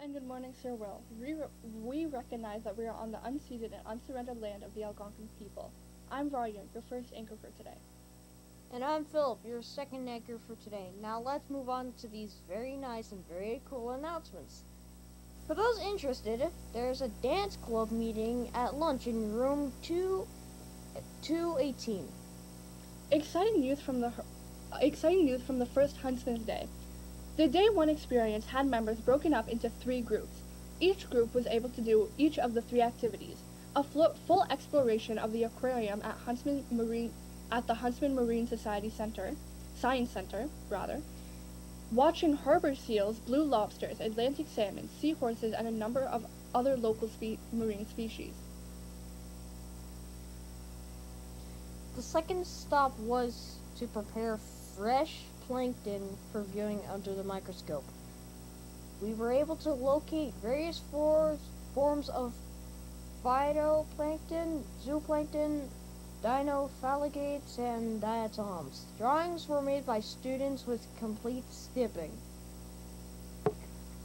and good morning, Sir Will. We recognize that we are on the unceded and unsurrendered land of the Algonquin people. I'm Laurier, your first anchor for today. And I'm Philip, your second anchor for today. Now let's move on to these very nice and very cool announcements. For those interested, there's a dance club meeting at lunch in room 218. Exciting news from the first Huntsman's Day. The Day 1 experience had members broken up into 3 groups. Each group was able to do each of the 3 activities: a full exploration of the aquarium at the Huntsman Marine Science Center, watching harbor seals, blue lobsters, Atlantic salmon, seahorses, and a number of other local marine species. The second stop was to prepare fresh plankton for viewing under the microscope. We were able to locate various forms of phytoplankton, zooplankton, dinoflagellates, and diatoms. Drawings were made by students with complete stipping.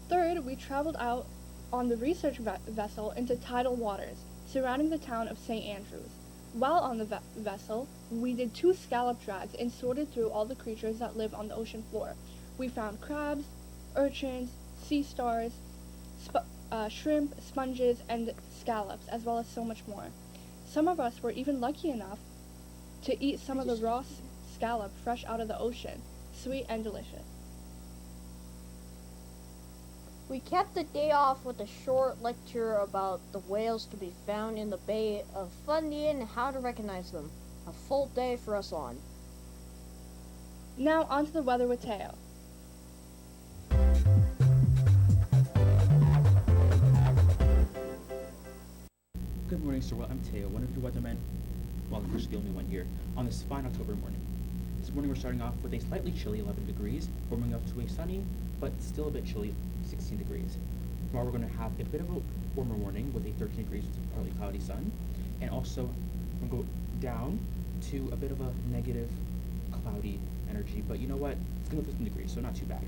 Third, we traveled out on the research vessel into tidal waters surrounding the town of St. Andrews. While on the vessel, we did 2 scallop drags and sorted through all the creatures that live on the ocean floor. We found crabs, urchins, sea stars, shrimp, sponges, and scallops, as well as so much more. Some of us were even lucky enough to eat some of the raw scallop fresh out of the ocean, sweet and delicious. We kept the day off with a short lecture about the whales to be found in the Bay of Fundy and how to recognize them. A full day for us on. Now on to the weather with Teo. Good morning, Sir Will. I'm Teo, one of your weathermen. Well, the first the only one here, on this fine October morning. This morning we're starting off with a slightly chilly 11 degrees, warming up to a sunny, but still a bit chilly 16 degrees. Tomorrow we're going to have a bit of a warmer morning with a 13 degrees with a partly cloudy sun, and also we're going to go down to a bit of a negative cloudy energy, but you know what? It's going to go 15 degrees, so not too bad.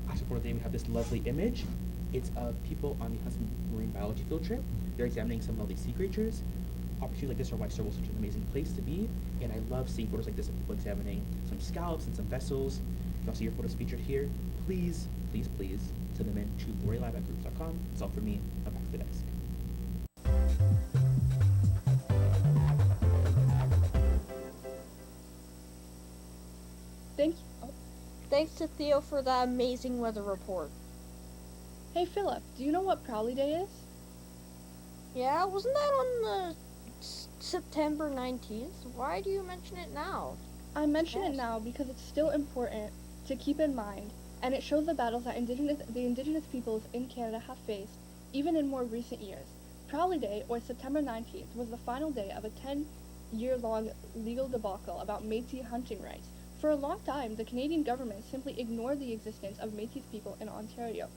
Last for the day we have this lovely image. It's of people on the Huntsman Marine Biology field trip. They're examining some lovely sea creatures. Opportunities like this are why Sir Will is such an amazing place to be, and I love seeing photos like this of people examining some scallops and some vessels. You can also see your photos featured here. Please, please, please send them in to LaurierLive.ca. That's all for me. I'm back to the desk. Thanks to Theo for that amazing weather report. Hey Philip, do you know what Prowley Day is? Yeah, wasn't that on the September 19th? Why do you mention it now? I mention it now because it's still important to keep in mind, and it shows the battles that the indigenous peoples in Canada have faced, even in more recent years. Prowley Day, or September 19th, was the final day of a 10-year-long legal debacle about Métis hunting rights. For a long time, the Canadian government simply ignored the existence of Métis people in Ontario,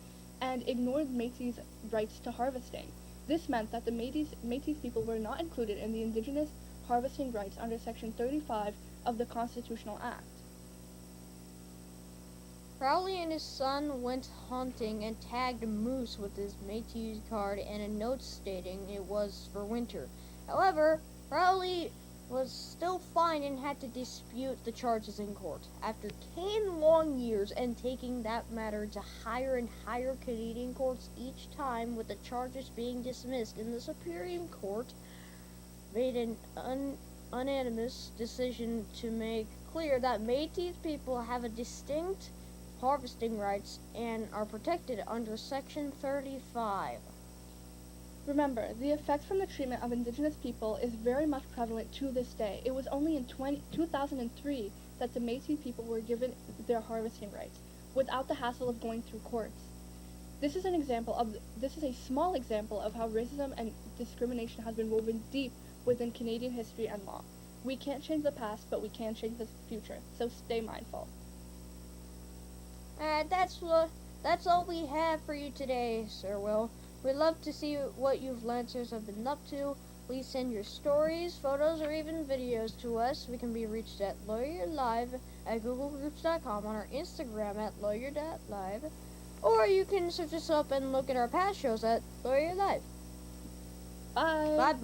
and ignored Métis' rights to harvesting. This meant that the Métis people were not included in the Indigenous harvesting rights under Section 35 of the Constitutional Act. Crowley and his son went hunting and tagged a moose with his Métis card and a note stating it was for winter. However, Crowley was still fined and had to dispute the charges in court. After 10 long years and taking that matter to higher and higher Canadian courts each time, with the charges being dismissed in the Supreme Court, made an unanimous decision to make clear that Métis people have a distinct harvesting rights and are protected under Section 35. Remember, the effects from the treatment of Indigenous people is very much prevalent to this day. It was only in 2003 that the Métis people were given their harvesting rights, without the hassle of going through courts. This is a small example of how racism and discrimination has been woven deep within Canadian history and law. We can't change the past, but we can change the future, so stay mindful. That's all we have for you today, Sir Will. We'd love to see what you Lancers have been up to. Please send your stories, photos, or even videos to us. We can be reached at LaurierLive at GoogleGroups.com, on our Instagram at Lawyer.live, Or you can search us up and look at our past shows at Laurier Live. Bye. Bye.